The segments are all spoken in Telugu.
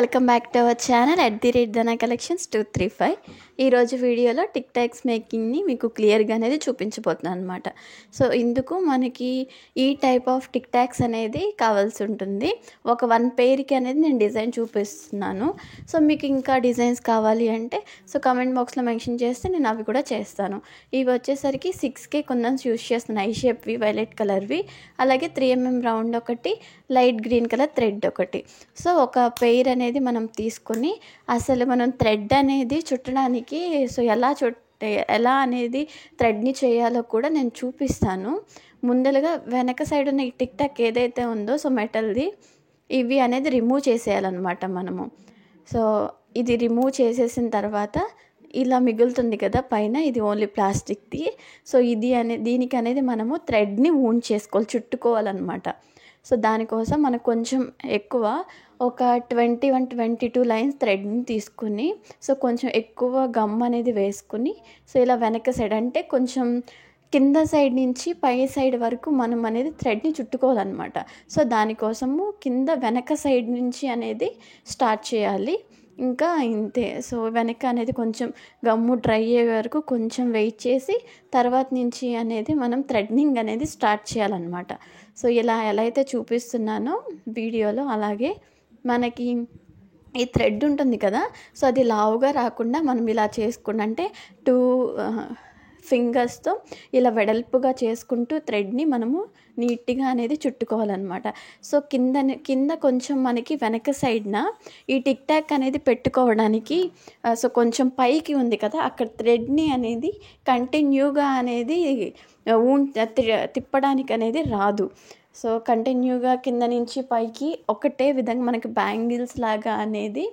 Welcome back to our channel @Dana Collections 235. ఈరోజు వీడియోలో టిక్ టాక్స్ మేకింగ్ని మీకు క్లియర్గా అనేది చూపించబోతున్నాను అనమాట. సో ఇందుకు మనకి ఈ టైప్ ఆఫ్ టిక్ టాక్స్ అనేది కావాల్సి ఉంటుంది. ఒక 1 పేర్కి అనేది నేను డిజైన్ చూపిస్తున్నాను. సో మీకు ఇంకా డిజైన్స్ కావాలి అంటే సో కామెంట్ బాక్స్లో మెన్షన్ చేస్తే నేను అవి కూడా చేస్తాను. ఇవి వచ్చేసరికి 6K కుందన్స్ యూస్ చేస్తున్నాను. ఐ షేప్వి, వైలెట్ కలర్వి, అలాగే 3mm రౌండ్ ఒకటి, లైట్ గ్రీన్ కలర్ థ్రెడ్ ఒకటి. సో ఒక పెయిర్ అనేది మనం తీసుకొని అసలు మనం థ్రెడ్ అనేది చుట్టడానికి సో ఎలా అనేది థ్రెడ్ని చేయాలో కూడా నేను చూపిస్తాను. ముందలుగా వెనక సైడ్ ఉన్న ఈ టిక్ టాక్ ఏదైతే ఉందో సో మెటల్ది ఇవి అనేది రిమూవ్ చేసేయాలన్నమాట మనము. సో ఇది రిమూవ్ చేసేసిన తర్వాత ఇలా మిగులుతుంది కదా పైన, ఇది ఓన్లీ ప్లాస్టిక్ది. సో దీనికి అనేది మనము థ్రెడ్ని వూండ్ చేసుకోవాలి, చుట్టుకోవాలన్నమాట. సో దానికోసం మనకు కొంచెం ఎక్కువ ఒక 21-22 లైన్స్ థ్రెడ్ని తీసుకుని సో కొంచెం ఎక్కువ గమ్ అనేది వేసుకుని సో ఇలా వెనక సైడ్ అంటే కొంచెం కింద సైడ్ నుంచి పై సైడ్ వరకు మనం అనేది థ్రెడ్ని చుట్టుకోవాలన్నమాట. సో దానికోసము కింద వెనక సైడ్ నుంచి అనేది స్టార్ట్ చేయాలి. ఇంకా ఇంతే. సో వెనక అనేది కొంచెం గమ్ము డ్రై అయ్యే వరకు కొంచెం వెయిట్ చేసి తర్వాత నుంచి అనేది మనం థ్రెడ్నింగ్ అనేది స్టార్ట్ చేయాలన్నమాట. సో ఎలా అయితే చూపిస్తున్నానో వీడియోలో అలాగే మనకి ఈ థ్రెడ్ ఉంటుంది కదా, సో అది లావుగా రాకుండా మనం ఇలా చేసుకుంటే అంటే 2 ఫింగర్స్తో ఇలా వెడల్పుగా చేసుకుంటూ థ్రెడ్ని మనము నీట్గా అనేది చుట్టుకోవాలన్నమాట. సో కింద కొంచెం మనకి వెనక సైడ్న ఈ టిక్ టాక్ అనేది పెట్టుకోవడానికి సో కొంచెం పైకి ఉంది కదా, అక్కడ థ్రెడ్ని అనేది కంటిన్యూగా అనేది తిప్పడానికి అనేది రాదు. సో కంటిన్యూగా కింద నుంచి పైకి ఒకటే విధంగా మనకి బ్యాంగిల్స్ లాగా అనేది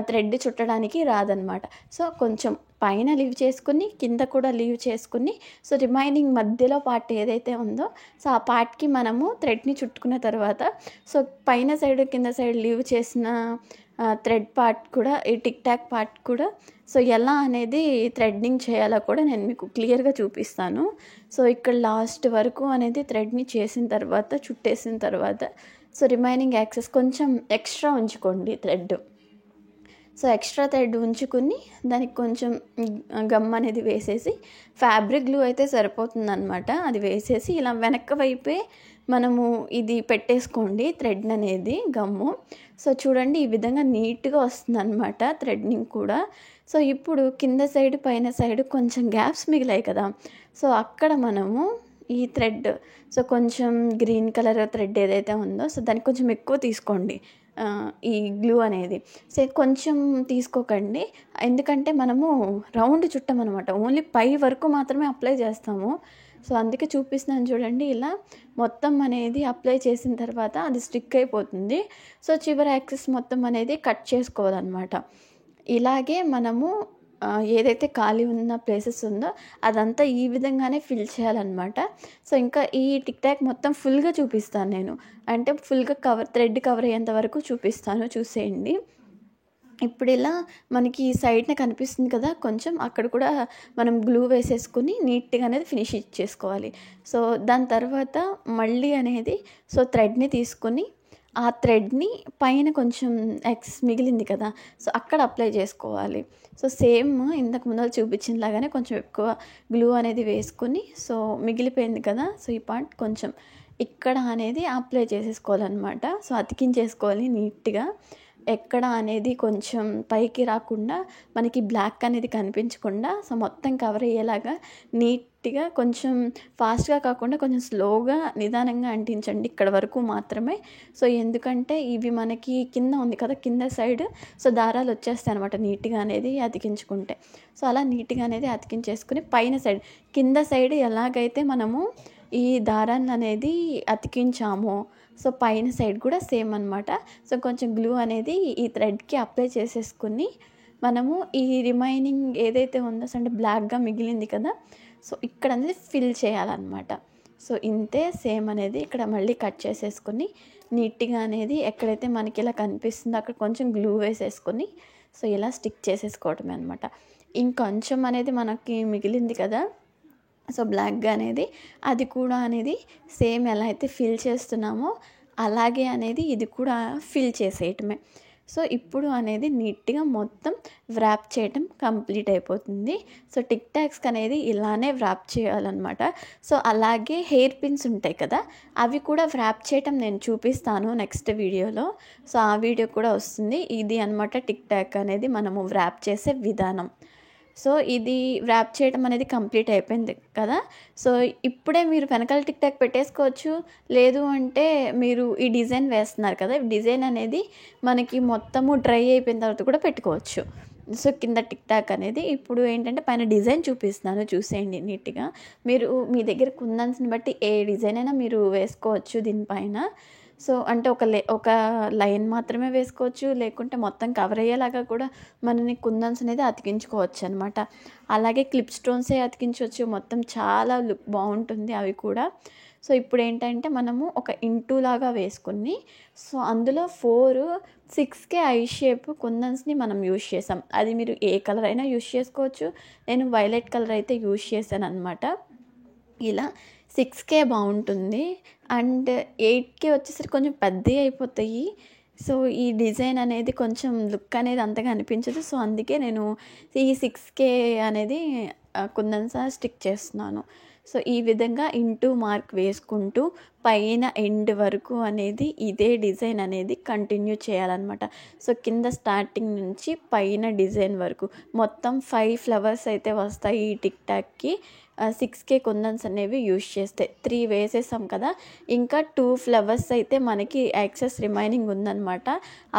థ్రెడ్ చుట్టడానికి రాదనమాట. సో కొంచెం పైన లీవ్ చేసుకుని కింద కూడా లీవ్ చేసుకుని సో రిమైనింగ్ మధ్యలో పార్ట్ ఏదైతే ఉందో సో ఆ పార్ట్కి మనము థ్రెడ్ని చుట్టుకున్న తర్వాత సో పైన సైడ్ కింద సైడ్ లీవ్ చేసిన థ్రెడ్ పార్ట్ కూడా ఈ టిక్ టాక్ పార్ట్ కూడా సో ఎలా అనేది థ్రెడ్నింగ్ చేయాలో కూడా నేను మీకు క్లియర్గా చూపిస్తాను. సో ఇక్కడ లాస్ట్ వరకు అనేది థ్రెడ్ని చేసిన తర్వాత చుట్టేసిన తర్వాత సో రిమైనింగ్ యాక్సెస్ కొంచెం ఎక్స్ట్రా ఉంచుకోండి థ్రెడ్. సో ఎక్స్ట్రా థ్రెడ్ ఉంచుకుని దానికి కొంచెం గమ్ అనేది వేసేసి ఫ్యాబ్రిక్ గ్లూ అయితే సరిపోతుందన్నమాట. అది వేసేసి ఇలా వెనక వైపే మనము ఇది పెట్టేసుకోండి థ్రెడ్ అనేది గమ్ము. సో చూడండి ఈ విధంగా నీట్గా వస్తుందన్నమాట థ్రెడ్నింగ్ కూడా. సో ఇప్పుడు కింద సైడ్ పైన సైడ్ కొంచెం గ్యాప్స్ మిగిలాయి కదా, సో అక్కడ మనము ఈ థ్రెడ్ సో కొంచెం గ్రీన్ కలర్ థ్రెడ్ ఏదైతే ఉందో సో దానికి కొంచెం ఎక్కువ తీసుకోండి ఈ గ్లూ అనేది. సో కొంచెం తీసుకోకండి, ఎందుకంటే మనము రౌండ్ చుట్టమన్నమాట, ఓన్లీ పై వరకు మాత్రమే అప్లై చేస్తాము. సో అందుకే చూపిస్తున్నాను చూడండి. ఇలా మొత్తం అనేది అప్లై చేసిన తర్వాత అది స్టిక్ అయిపోతుంది. సో చివరి యాక్సెస్ మొత్తం అనేది కట్ చేసుకోవాలన్నమాట. ఇలాగే మనము ఏదైతే ఖాళీ ఉన్న ప్లేసెస్ ఉందో అదంతా ఈ విధంగానే ఫిల్ చేయాలన్నమాట. సో ఇంకా ఈ టిక్ టాక్ మొత్తం ఫుల్గా చూపిస్తాను నేను, అంటే ఫుల్గా థ్రెడ్ కవర్ అయ్యేంత వరకు చూపిస్తాను, చూసేయండి. ఇప్పుడు ఇలా మనకి ఈ సైడ్న కనిపిస్తుంది కదా కొంచెం, అక్కడ కూడా మనం గ్లూ వేసేసుకుని నీట్గా అనేది ఫినిష్ ఇచ్చేసుకోవాలి. సో దాని తర్వాత మళ్ళీ అనేది సో థ్రెడ్ని తీసుకుని ఆ థ్రెడ్ని పైన కొంచెం మిగిలింది కదా సో అక్కడ అప్లై చేసుకోవాలి. సో సేమ్ ఇంతకు ముందు చూపించిన లాగానే కొంచెం ఎక్కువ గ్లూ అనేది వేసుకుని సో మిగిలిపోయింది కదా సో ఈ పార్ట్ కొంచెం ఇక్కడ అనేది అప్లై చేసేసుకోవాలన్నమాట. సో అతికించేసుకోవాలి నీట్గా, ఎక్కడ అనేది కొంచెం పైకి రాకుండా మనకి బ్లాక్ అనేది కనిపించకుండా సో మొత్తం కవర్ అయ్యేలాగా నీట్గా కొంచెం ఫాస్ట్గా కాకుండా కొంచెం స్లోగా నిదానంగా అంటించండి ఇక్కడ వరకు మాత్రమే. సో ఎందుకంటే ఇవి మనకి కింద ఉంది కదా, కింద సైడ్ సో దారాలు వచ్చేస్తాయి అనమాట నీట్గా అనేది అతికించుకుంటే. సో అలా నీట్గా అనేది అతికించేసుకుని పైన సైడ్ కింద సైడ్ ఎలాగైతే మనము ఈ దారాన్ని అనేది అతికించామో సో పైన సైడ్ కూడా సేమ్ అనమాట. సో కొంచెం గ్లూ అనేది ఈ థ్రెడ్కి అప్లై చేసేసుకుని మనము ఈ రిమైనింగ్ ఏదైతే ఉందో అంటే బ్లాక్గా మిగిలింది కదా సో ఇక్కడ అనేది ఫిల్ చేయాలన్నమాట. సో ఇంతే సేమ్ అనేది ఇక్కడ మళ్ళీ కట్ చేసేసుకుని నీట్గా అనేది ఎక్కడైతే మనకి ఇలా కనిపిస్తుందో అక్కడ కొంచెం గ్లూ వేసేసుకొని సో ఇలా స్టిక్ చేసేసుకోవటమే అనమాట. ఇంకొంచెం అనేది మనకి మిగిలింది కదా సో బ్లాక్గా అనేది అది కూడా అనేది సేమ్ ఎలా అయితే ఫిల్ చేస్తున్నామో అలాగే అనేది ఇది కూడా ఫిల్ చేసేయటమే. సో ఇప్పుడు అనేది నీట్గా మొత్తం వ్రాప్ చేయడం కంప్లీట్ అయిపోతుంది. సో టిక్ టాక్స్కి అనేది ఇలానే వ్రాప్ చేయాలన్నమాట. సో అలాగే హెయిర్ పిన్స్ ఉంటాయి కదా, అవి కూడా వ్రాప్ చేయటం నేను చూపిస్తాను నెక్స్ట్ వీడియోలో. సో ఆ వీడియో కూడా వస్తుంది. ఇది అనమాట టిక్ టాక్ అనేది మనము వ్రాప్ చేసే విధానం. సో ఇది వ్రాప్ చేయడం అనేది కంప్లీట్ అయిపోయింది కదా. సో ఇప్పుడే మీరు వెనకాల టిక్ టాక్ పెట్టేసుకోవచ్చు. లేదు అంటే మీరు ఈ డిజైన్ వేస్తున్నారు కదా, డిజైన్ అనేది మనకి మొత్తము డ్రై అయిపోయిన తర్వాత కూడా పెట్టుకోవచ్చు. సో కింద టిక్ టాక్ అనేది ఇప్పుడు ఏంటంటే పైన డిజైన్ చూపిస్తున్నాను, చూసేయండి నీట్గా. మీరు మీ దగ్గర కుందన్స్ని బట్టి ఏ డిజైన్ అయినా మీరు వేసుకోవచ్చు దీనిపైన. సో అంటే ఒక లైన్ మాత్రమే వేసుకోవచ్చు, లేకుంటే మొత్తం కవర్ అయ్యేలాగా కూడా మనని కుందన్స్ అనేది అతికించుకోవచ్చు అనమాట. అలాగే క్లిప్ స్టోన్సే అతికించవచ్చు, మొత్తం చాలా లుక్ బాగుంటుంది అవి కూడా. సో ఇప్పుడు ఏంటంటే మనము ఒక ఇంటూ లాగా వేసుకుని, సో అందులో 6K ఐ షేప్ కుందన్స్ని మనం యూజ్ చేసాం. అది మీరు ఏ కలర్ అయినా యూజ్ చేసుకోవచ్చు. నేను వైలెట్ కలర్ అయితే యూజ్ చేశాను అనమాట. ఇలా 6K బాగుంటుంది. అండ్ 8K వచ్చేసరికి కొంచెం పెద్దవి అయిపోతాయి. సో ఈ డిజైన్ అనేది కొంచెం లుక్ అనేది అంతగా అనిపించదు. సో అందుకే నేను ఈ 6K అనేది కుందన్స్ స్టిక్ చేస్తున్నాను. సో ఈ విధంగా ఇంటూ మార్క్ వేసుకుంటూ పైన ఎండ్ వరకు అనేది ఇదే డిజైన్ అనేది కంటిన్యూ చేయాలన్నమాట. సో కింద స్టార్టింగ్ నుంచి పైన డిజైన్ వరకు మొత్తం 5 ఫ్లవర్స్ అయితే వస్తాయి ఈ టిక్ టాక్కి. 6K కుందన్స్ అనేవి యూజ్ చేస్తే 3 వేసేసాం కదా, ఇంకా 2 ఫ్లవర్స్ అయితే మనకి యాక్సెస్ రిమైనింగ్ ఉందన్నమాట.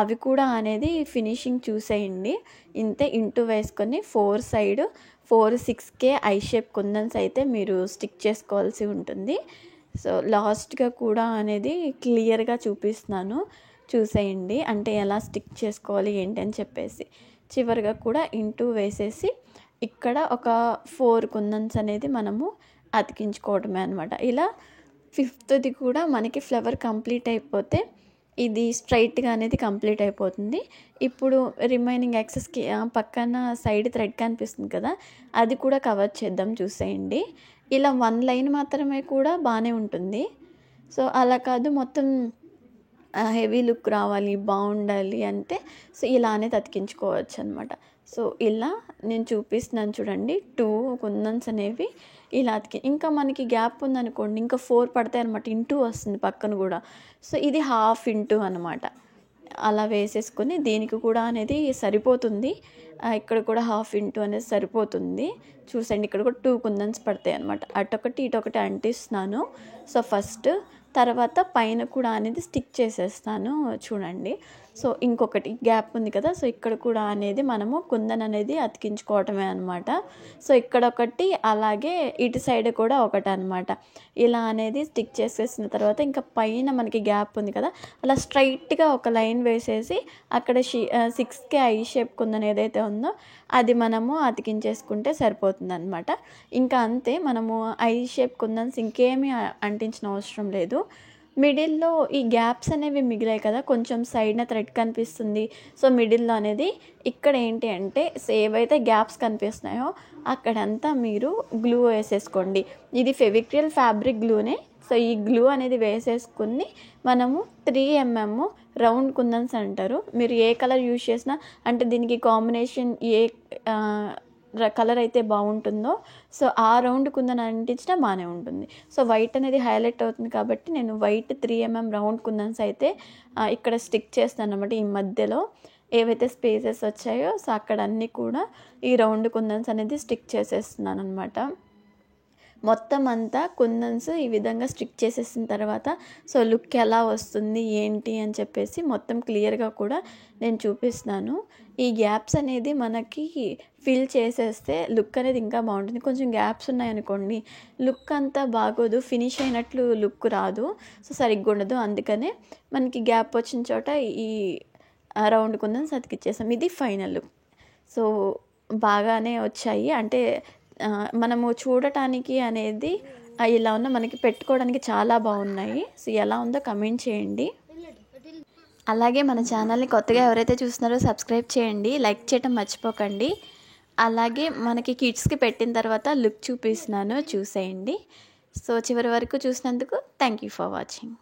అవి కూడా అనేది ఫినిషింగ్ చూసేయండి. ఇంతే ఇంటూ వేసుకొని 6K ఐ షేప్ కుందన్స్ అయితే మీరు స్టిక్ చేసుకోవాల్సి ఉంటుంది. సో లాస్ట్గా కూడా అనేది క్లియర్గా చూపిస్తున్నాను, చూసేయండి. అంటే ఎలా స్టిక్ చేసుకోవాలి ఏంటి అని చెప్పేసి. చివరిగా కూడా ఇంటూ వేసేసి ఇక్కడ ఒక 4 కుందన్స్ అనేది మనము అతికించుకోవడమే అనమాట. ఇలా 5థది కూడా మనకి ఫ్లవర్ కంప్లీట్ అయిపోతే ఇది స్ట్రైట్గా అనేది కంప్లీట్ అయిపోతుంది. ఇప్పుడు రిమైనింగ్ యాక్సెస్కి పక్కన సైడ్ థ్రెడ్ కనిపిస్తుంది కదా, అది కూడా కవర్ చేద్దాం, చూసేయండి. ఇలా 1 లైన్ మాత్రమే కూడా బాగానే ఉంటుంది. సో అలా కాదు మొత్తం హెవీ లుక్ రావాలి, బాగుండాలి అంటే సో ఇలానే అతికించుకోవచ్చు అనమాట. సో ఇలా నేను చూపిస్తున్నాను చూడండి. 2 కుందన్స్ అనేవి ఇలా ఇంకా మనకి గ్యాప్ ఉందనుకోండి, ఇంకా 4 పడతాయి అనమాట. ఇంటూ వస్తుంది పక్కన కూడా. సో ఇది హాఫ్ ఇంటూ అనమాట. అలా వేసేసుకొని దీనికి కూడా అనేది సరిపోతుంది. ఇక్కడ కూడా హాఫ్ ఇంటూ అనేది సరిపోతుంది. చూసండి, ఇక్కడ కూడా 2 కుందన్స్ పడతాయి అనమాట. అటొకటి ఇటొకటి అంటిస్తున్నాను. సో ఫస్ట్ తర్వాత పైన కూడా అనేది స్టిక్ చేసేస్తాను చూడండి. సో ఇంకొకటి గ్యాప్ ఉంది కదా, సో ఇక్కడ కూడా అనేది మనము కుందన్ అనేది అతికించుకోవటమే అనమాట. సో ఇక్కడ ఒకటి, అలాగే ఇటు సైడ్ కూడా ఒకటి అనమాట. ఇలా అనేది స్టిక్ చేసేసిన తర్వాత ఇంకా పైన మనకి గ్యాప్ ఉంది కదా, అలా స్ట్రైట్గా ఒక లైన్ వేసేసి అక్కడ 6K ఐ షేప్ కుందన్ ఏదైతే ఉందో అది మనము అతికించేసుకుంటే సరిపోతుంది అనమాట. ఇంకా అంతే, మనము ఐ షేప్ కుందన్స్ ఇంకేమీ అంటించిన అవసరం లేదు. మిడిల్లో ఈ గ్యాప్స్ అనేవి మిగిలాయి కదా, కొంచెం సైడ్న థ్రెడ్ కనిపిస్తుంది. సో మిడిల్లో అనేది ఇక్కడ ఏంటి అంటే ఏవైతే గ్యాప్స్ కనిపిస్తున్నాయో అక్కడంతా మీరు గ్లూ వేసేసుకోండి. ఇది ఫెవిక్రిల్ ఫ్యాబ్రిక్ గ్లూనే. సో ఈ గ్లూ అనేది వేసేసుకుని మనము 3mm రౌండ్ కుందన్స్ అంటారు. మీరు ఏ కలర్ యూజ్ చేసినా, అంటే దీనికి కాంబినేషన్ ఏ కలర్ అయితే బాగుంటుందో సో ఆ రౌండ్ కుందన్ అంటించినా బాగానే ఉంటుంది. సో వైట్ అనేది హైలైట్ అవుతుంది కాబట్టి నేను వైట్ 3mm రౌండ్ కుందన్స్ అయితే ఇక్కడ స్టిక్ చేస్తాను అన్నమాట. ఈ మధ్యలో ఏవైతే స్పేసెస్ వచ్చాయో సో అక్కడ అన్నీ కూడా ఈ రౌండ్ కుందన్స్ అనేది స్టిక్ చేసేస్తున్నాను అనమాట. మొత్తం అంతా కుందన్స్ ఈ విధంగా స్టిక్ చేసేసిన తర్వాత సో లుక్ ఎలా వస్తుంది ఏంటి అని చెప్పేసి మొత్తం క్లియర్గా కూడా నేను చూపిస్తున్నాను. ఈ గ్యాప్స్ అనేది మనకి ఫిల్ చేసేస్తే లుక్ అనేది ఇంకా బాగుంటుంది. కొంచెం గ్యాప్స్ ఉన్నాయనుకోండి లుక్ అంతా బాగోదు, ఫినిష్ అయినట్లు లుక్ రాదు, సో సరిగ్గా ఉండదు. అందుకనే మనకి గ్యాప్ వచ్చిన చోట ఈ రౌండ్ కుందన్స్ అతికిచ్చేసాం. ఇది ఫైనల్ లుక్. సో బాగానే వచ్చాయి, అంటే మనము చూడటానికి అనేది ఇలా ఉన్న మనకి పెట్టుకోవడానికి చాలా బాగున్నాయి. సో ఎలా ఉందో కమెంట్ చేయండి. అలాగే మన ఛానల్ని కొత్తగా ఎవరైతే చూస్తున్నారో సబ్స్క్రైబ్ చేయండి, లైక్ చేయటం మర్చిపోకండి. అలాగే మనకి కిడ్స్కి పెట్టిన తర్వాత లుక్ చూపిస్తున్నాను, చూసేయండి. సో చివరి వరకు చూసినందుకు థ్యాంక్ యూ ఫర్ వాచింగ్.